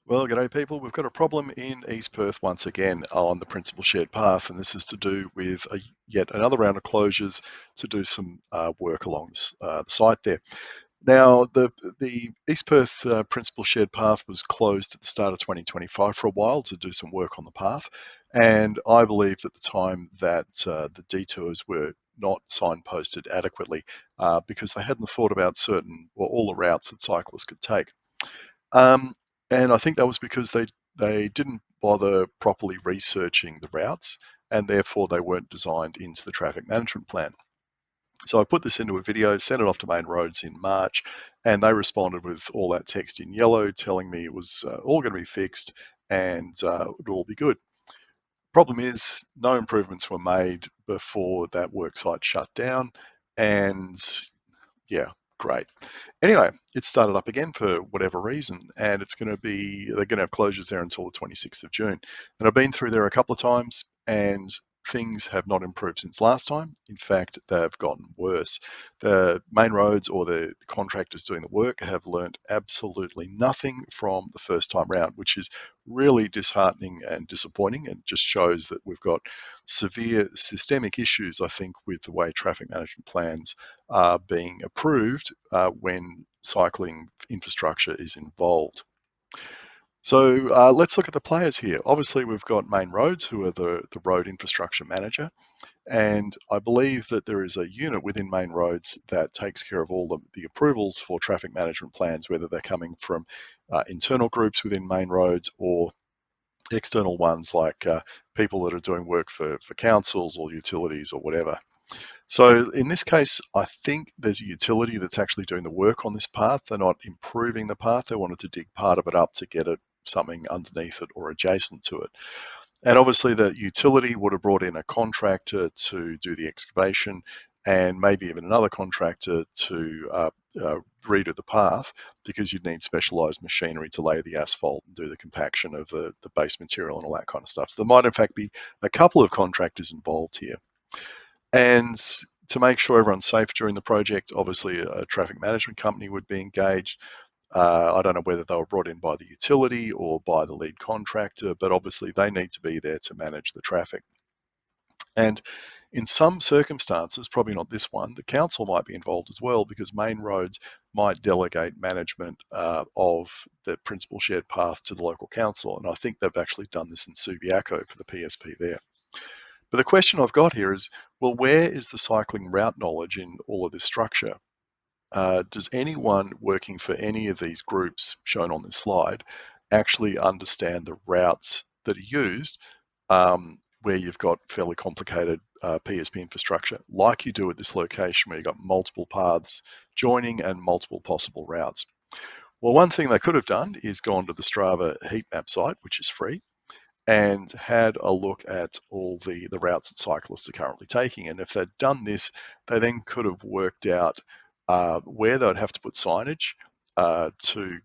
Well, g'day people. We've got a problem in East Perth once again on the principal shared path, and this is to do with yet another round of closures to do some work along the site there. Now, the East Perth principal shared path was closed at the start of 2025 for a while to do some work on the path, and I believed at the time that the detours were not signposted adequately because they hadn't thought about certain or all the routes that cyclists could take. Um, and I think that was because they didn't bother properly researching the routes, and therefore they weren't designed into the traffic management plan. So I put this into a video, sent it off to Main Roads in March, and they responded with all that text in yellow telling me it was all going to be fixed and it would all be good. Problem is, no improvements were made before that worksite shut down, and yeah, great. Anyway, it started up again for whatever reason, and they're going to have closures there until the 26th of June. And I've been through there a couple of times, and things have not improved since last time. In fact, they've gotten worse. The Main Roads or the contractors doing the work have learnt absolutely nothing from the first time round, which is really disheartening and disappointing, and just shows that we've got severe systemic issues, I think, with the way traffic management plans are being approved when cycling infrastructure is involved. So let's look at the players here. Obviously, we've got Main Roads, who are the road infrastructure manager. And I believe that there is a unit within Main Roads that takes care of all the approvals for traffic management plans, whether they're coming from internal groups within Main Roads or external ones like people that are doing work for councils or utilities or whatever. So in this case, I think there's a utility that's actually doing the work on this path. They're not improving the path. They wanted to dig part of it up to get it something underneath it or adjacent to it. And obviously the utility would have brought in a contractor to do the excavation and maybe even another contractor to redo the path, because you'd need specialised machinery to lay the asphalt and do the compaction of the base material and all that kind of stuff. So there might in fact be a couple of contractors involved here. And to make sure everyone's safe during the project, obviously a traffic management company would be engaged. I don't know whether they were brought in by the utility or by the lead contractor, but obviously they need to be there to manage the traffic. And in some circumstances, probably not this one, the council might be involved as well, because Main Roads might delegate management of the principal shared path to the local council. And I think they've actually done this in Subiaco for the PSP there. But the question I've got here is, well, where is the cycling route knowledge in all of this structure? Does anyone working for any of these groups shown on this slide actually understand the routes that are used where you've got fairly complicated PSP infrastructure, like you do at this location where you've got multiple paths joining and multiple possible routes? Well, one thing they could have done is gone to the Strava heat map site, which is free, and had a look at all the routes that cyclists are currently taking. And if they'd done this, they then could have worked out where they'd have to put signage to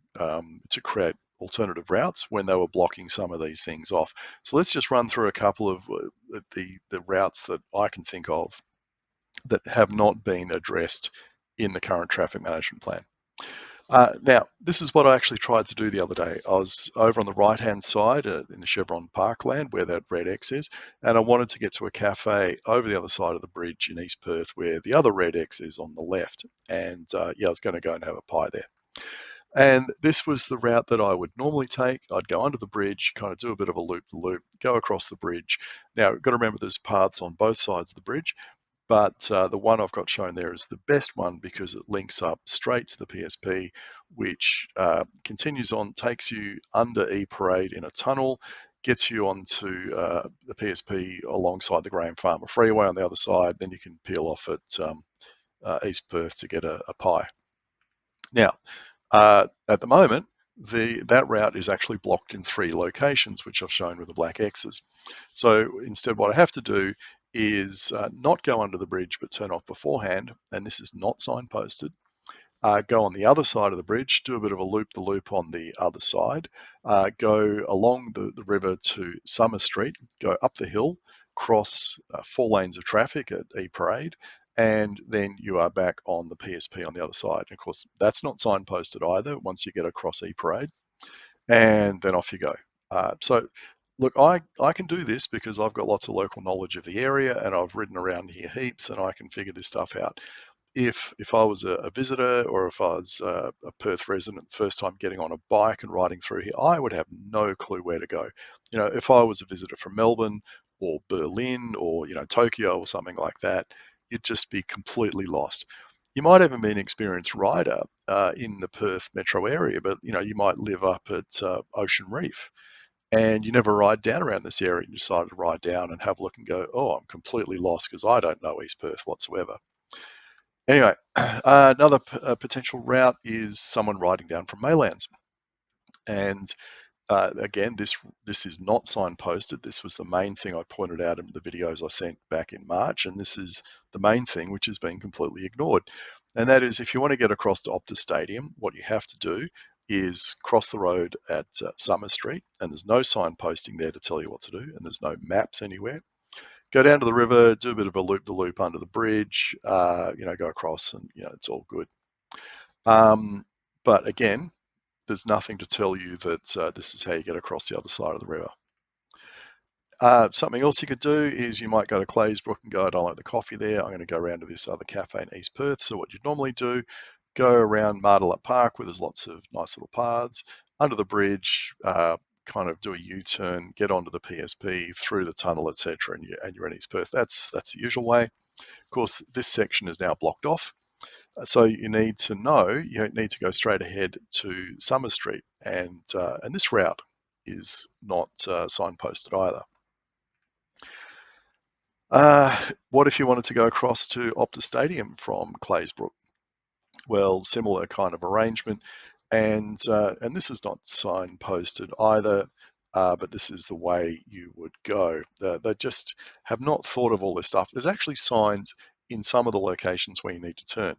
create alternative routes when they were blocking some of these things off. So let's just run through a couple of the routes that I can think of that have not been addressed in the current traffic management plan. Now, this is what I actually tried to do the other day. I was over on the right-hand side in the Chevron Parkland where that red X is, and I wanted to get to a cafe over the other side of the bridge in East Perth where the other red X is on the left. And yeah, I was going to go and have a pie there. And this was the route that I would normally take. I'd go under the bridge, kind of do a bit of a loop-the-loop, go across the bridge. Now, you've got to remember there's paths on both sides of the bridge, but the one I've got shown there is the best one because it links up straight to the PSP, which continues on, takes you under E-Parade in a tunnel, gets you onto the PSP alongside the Graham Farmer Freeway on the other side. Then you can peel off at East Perth to get a pie. Now, at the moment, that route is actually blocked in 3 locations, which I've shown with the black X's. So instead, what I have to do is not go under the bridge, but turn off beforehand, and this is not signposted. Go on the other side of the bridge, do a bit of a loop-the-loop on the other side, go along the river to Summer Street, go up the hill, cross 4 lanes of traffic at E-Parade, and then you are back on the PSP on the other side. And of course, that's not signposted either once you get across E-Parade. and then off you go. So look, I can do this because I've got lots of local knowledge of the area, and I've ridden around here heaps, and I can figure this stuff out. If I was a visitor, or if I was a Perth resident, first time getting on a bike and riding through here, I would have no clue where to go. If I was a visitor from Melbourne or Berlin or Tokyo or something like that, you'd just be completely lost. You might even be an experienced rider in the Perth metro area, but you might live up at Ocean Reef, and you never ride down around this area, and you decide to ride down and have a look and go, oh, I'm completely lost because I don't know East Perth whatsoever. Anyway, another potential route is someone riding down from Maylands. And again, this is not signposted. This was the main thing I pointed out in the videos I sent back in March, and this is the main thing which has been completely ignored. And that is, if you want to get across to Optus Stadium, what you have to do is cross the road at Summer Street, and there's no signposting there to tell you what to do, and there's no maps anywhere. Go down to the river, do a bit of a loop-the-loop under the bridge, go across, and it's all good. But again, there's nothing to tell you that this is how you get across the other side of the river. Something else you could do is you might go to Claysbrook and go, I don't like the coffee there, I'm going to go around to this other cafe in East Perth. So what you'd normally do, go around Mardalup Park, where there's lots of nice little paths, under the bridge, kind of do a U-turn, get onto the PSP, through the tunnel, etc., and you're in East Perth. That's the usual way. Of course, this section is now blocked off. So you need to know, you need to go straight ahead to Summer Street, and this route is not signposted either. What if you wanted to go across to Optus Stadium from Claysbrook? Well, similar kind of arrangement, and this is not signposted either, but this is the way you would go. They just have not thought of all this stuff. There's actually signs in some of the locations where you need to turn,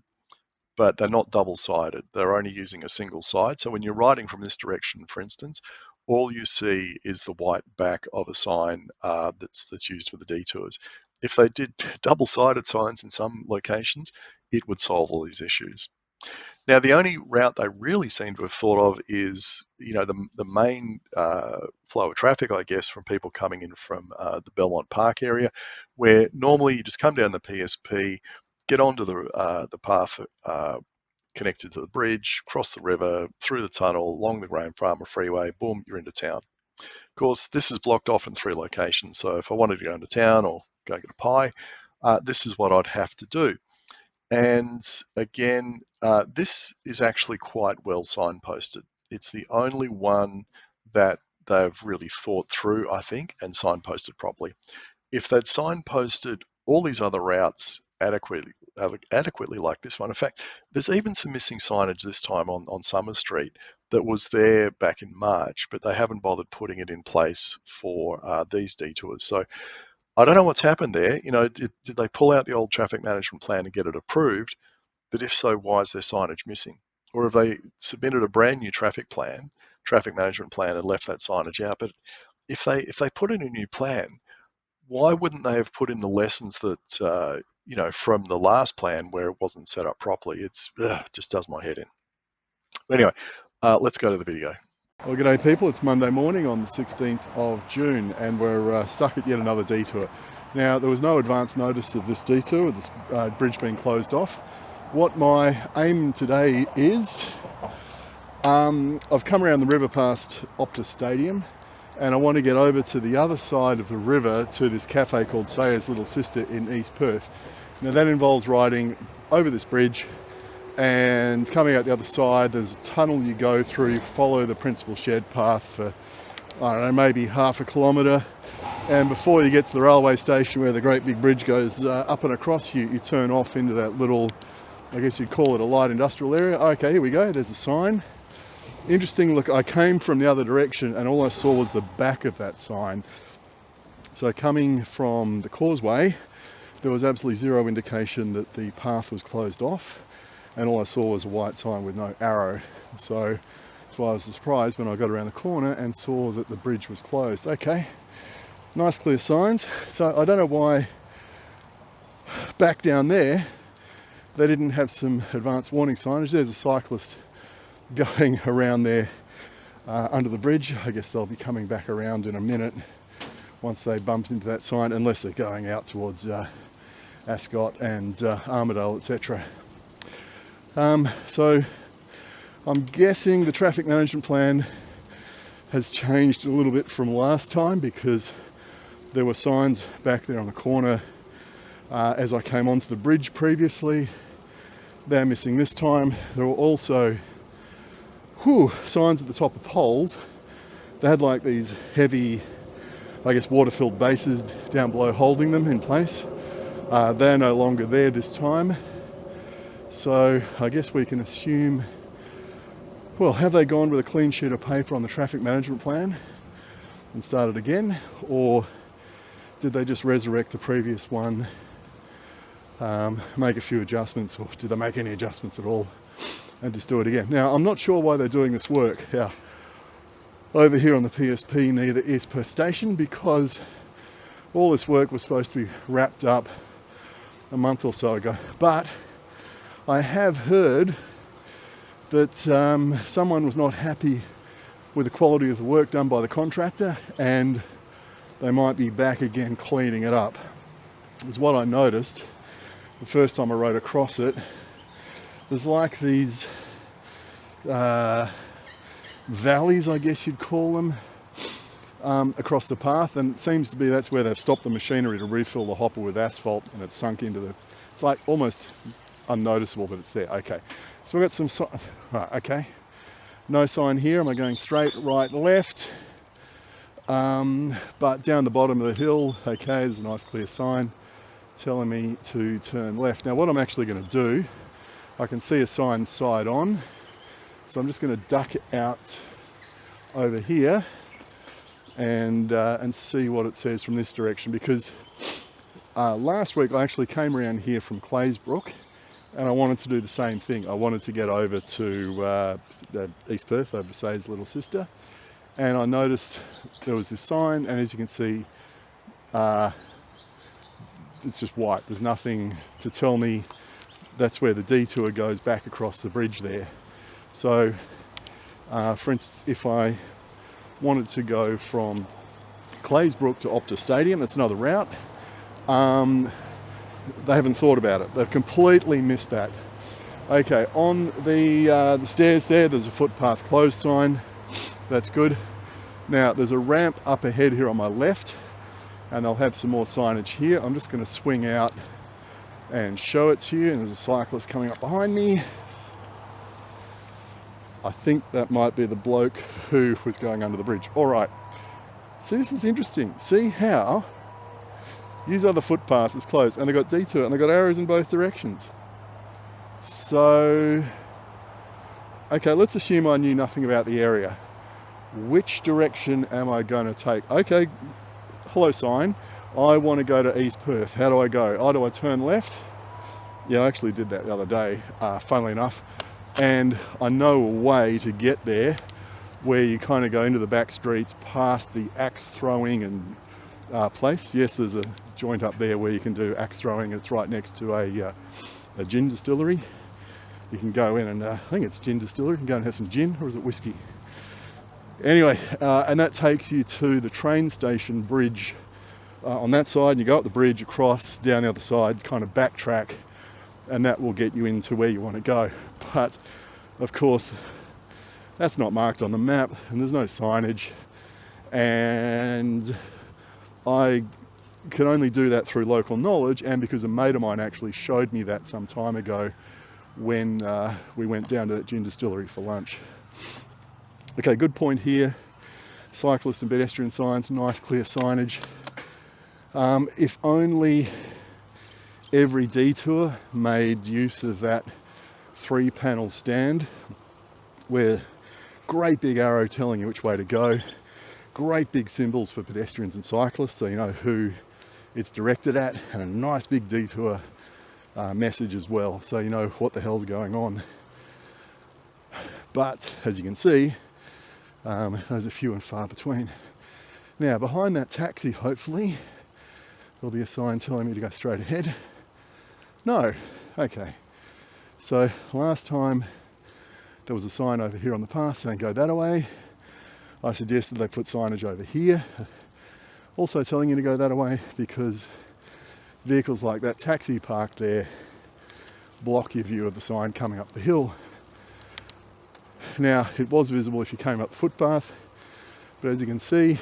but they're not double-sided. They're only using a single side. So when you're riding from this direction, for instance, all you see is the white back of a sign that's used for the detours. If they did double-sided signs in some locations, it would solve all these issues. Now, the only route they really seem to have thought of is, the main flow of traffic, I guess, from people coming in from the Belmont Park area, where normally you just come down the PSP, get onto the path connected to the bridge, cross the river, through the tunnel, along the Graham Farmer Freeway, boom, you're into town. Of course, this is blocked off in 3 locations, so if I wanted to go into town or go get a pie, this is what I'd have to do. And again, this is actually quite well signposted. It's the only one that they've really thought through, I think, and signposted properly. If they'd signposted all these other routes adequately like this one, in fact, there's even some missing signage this time on Summer Street that was there back in March, but they haven't bothered putting it in place for these detours. So I don't know what's happened there. Did they pull out the old traffic management plan and get it approved? But if so, why is there signage missing? Or have they submitted a brand new traffic management plan, and left that signage out? But if they put in a new plan, why wouldn't they have put in the lessons that from the last plan where it wasn't set up properly? It's just does my head in. Anyway, let's go to the video. Well, g'day people, it's Monday morning on the 16th of June, and we're stuck at yet another detour. Now, there was no advance notice of this detour, with this bridge being closed off. What my aim today is, I've come around the river past Optus Stadium, and I want to get over to the other side of the river to this cafe called Sayers Little Sister in East Perth. Now that involves riding over this bridge, and coming out the other side, there's a tunnel you go through, you follow the principal shed path for, I don't know, maybe half a kilometre, and before you get to the railway station where the great big bridge goes up and across, you turn off into that little, I guess you'd call it a light industrial area. Okay, here we go, there's a sign. Interesting, look, I came from the other direction and all I saw was the back of that sign. So coming from the causeway, there was absolutely zero indication that the path was closed off, and all I saw was a white sign with no arrow. So that's why I was surprised when I got around the corner and saw that the bridge was closed. Okay, nice clear signs. So I don't know why back down there they didn't have some advance warning signage. There's a cyclist going around there under the bridge. I guess they'll be coming back around in a minute once they bumped into that sign, unless they're going out towards Ascot and Armidale, etc. So I'm guessing the traffic management plan has changed a little bit from last time, because there were signs back there on the corner as I came onto the bridge previously. They're missing this time. There were also signs at the top of poles. They had like these heavy, I guess, water-filled bases down below holding them in place. They're no longer there this time. So I guess we can assume, well, have they gone with a clean sheet of paper on the traffic management plan and started again? Or did they just resurrect the previous one, make a few adjustments, or did they make any adjustments at all and just do it again? Now, I'm not sure why they're doing this work over here on the PSP near the East Perth station, because all this work was supposed to be wrapped up a month or so ago. But I have heard that someone was not happy with the quality of the work done by the contractor, and they might be back again cleaning it up. Is what I noticed the first time I rode across it. There's like these valleys, I guess you'd call them, across the path, and it seems to be that's where they've stopped the machinery to refill the hopper with asphalt, and it's sunk into the, it's like almost unnoticeable, but it's there. Okay, so we've got some right, okay, no sign here. Am I going straight, right, left? But down the bottom of the hill, okay, there's a nice clear sign telling me to turn left. Now what I'm actually going to do, I can see a sign side on, so I'm just going to duck out over here and see what it says from this direction, because last week I actually came around here from Claysbrook, and I wanted to do the same thing. I wanted to get over to East Perth, over to Say's little sister, and I noticed there was this sign, and as you can see, it's just white. There's nothing to tell me that's where the detour goes back across the bridge there. So, for instance, if I wanted to go from Claysbrook to Optus Stadium, that's another route. They haven't thought about it. They've completely missed that. Okay, on the stairs there's a footpath closed sign. That's good. Now there's a ramp up ahead here on my left, and they'll have some more signage here. I'm just going to swing out and show it to you. And there's a cyclist coming up behind me. I think that might be the bloke who was going under the bridge. All right. See, this is interesting. See how use other footpath is closed, and they've got detour, and they've got arrows in both directions. So, okay, let's assume I knew nothing about the area. Which direction am I going to take? Okay, hello sign. I want to go to East Perth. How do I go? Oh, do I turn left? Yeah, I actually did that the other day, funnily enough. And I know a way to get there where you kind of go into the back streets past the axe throwing and place. Yes, there's a joint up there where you can do axe throwing. It's right next to a gin distillery. You can go in and I think it's gin distillery. You can go and have some gin, or is it whiskey? Anyway, and that takes you to the train station bridge on that side, and you go up the bridge, across, down the other side, kind of backtrack, and that will get you into where you want to go. But of course, that's not marked on the map, and there's no signage, and I can only do that through local knowledge, and because a mate of mine actually showed me that some time ago when we went down to that gin distillery for lunch. Okay, good point here. Cyclist and pedestrian signs, nice clear signage. If only every detour made use of that 3-panel stand, where great big arrow telling you which way to go, great big symbols for pedestrians and cyclists so you know who it's directed at, and a nice big detour message as well so you know what the hell's going on. But as you can see, those are few and far between. Now behind that taxi, hopefully there'll be a sign telling me to go straight ahead. No. Okay, so last time there was a sign over here on the path saying go that way. I suggested they put signage over here, also telling you to go that way because vehicles like that taxi parked there block your view of the sign coming up the hill. Now, it was visible if you came up the footpath, but as you can see,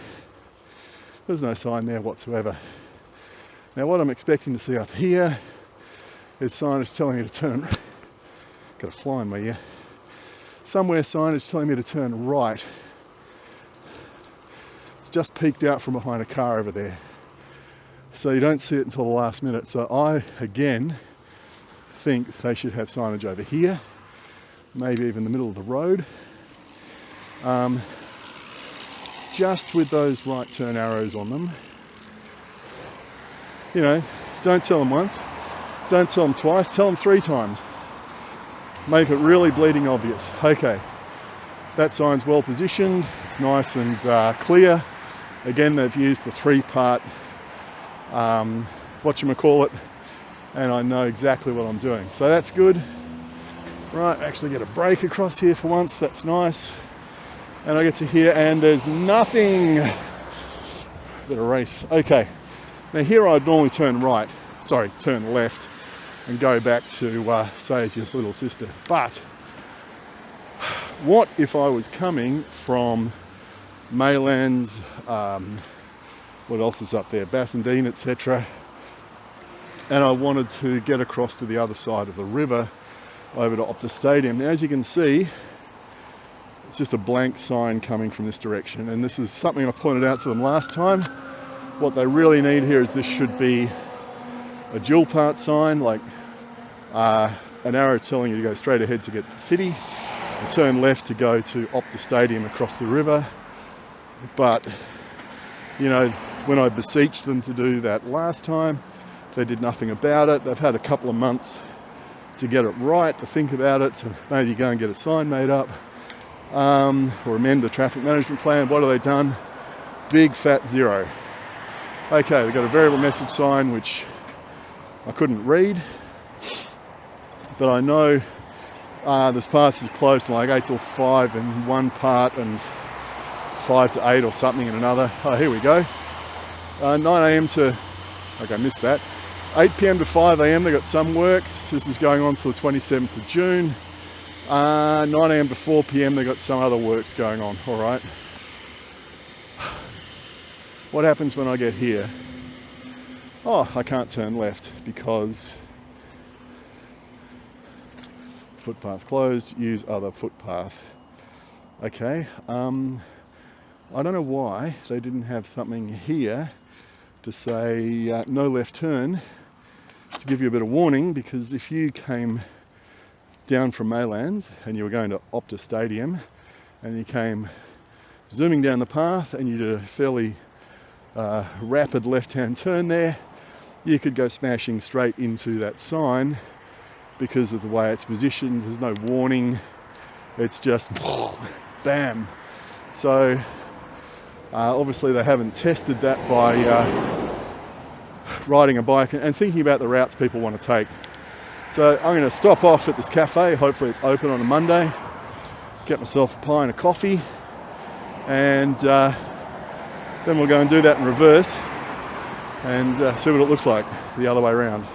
there's no sign there whatsoever. Now, what I'm expecting to see up here is signage telling me to turn, got a fly in my ear, somewhere signage telling me to turn right. It's just peeked out from behind a car over there, so you don't see it until the last minute. So I, again, think they should have signage over here, maybe even the middle of the road, just with those right turn arrows on them. You know, don't tell them once, don't tell them twice, tell them 3 times. Make it really bleeding obvious. Okay, that sign's well positioned, it's nice and clear. Again, they've used the 3-part whatchamacallit, and I know exactly what I'm doing. So that's good. Right, actually get a break across here for once, that's nice. And I get to here and there's nothing. Bit of race. Okay, now here I'd normally turn left and go back to say as your little sister. But what if I was coming from Maylands, what else is up there, Bassendean, etc., and I wanted to get across to the other side of the river over to Optus Stadium. Now, as you can see, it's just a blank sign coming from this direction, and this is something I pointed out to them last time. What they really need here is this should be a dual part sign, like an arrow telling you to go straight ahead to get to the city, and turn left to go to Optus Stadium across the river. But, you know, when I beseeched them to do that last time, they did nothing about it. They've had a couple of months to get it right, to think about it, to maybe go and get a sign made up, or amend the traffic management plan. What have they done? Big fat 0. Okay, they've got a variable message sign which I couldn't read, but I know this path is closed from like 8 till 5 in one part and 5 to 8 or something in another. Oh, here we go. 9 a.m. to, okay, I missed that. 8 p.m. to 5 a.m. they've got some works. This is going on till the 27th of June. 9 a.m. to 4 p.m. they've got some other works going on. All right. What happens when I get here? Oh, I can't turn left because footpath closed, use other footpath. Okay, I don't know why they didn't have something here to say no left turn, to give you a bit of warning, because if you came down from Maylands and you were going to Optus Stadium and you came zooming down the path and you did a fairly rapid left-hand turn there, you could go smashing straight into that sign because of the way it's positioned. There's no warning, it's just bam. So obviously they haven't tested that by riding a bike and thinking about the routes people want to take. So I'm going to stop off at this cafe, hopefully it's open on a Monday, get myself a pie and a coffee, and then we'll go and do that in reverse and see what it looks like the other way around.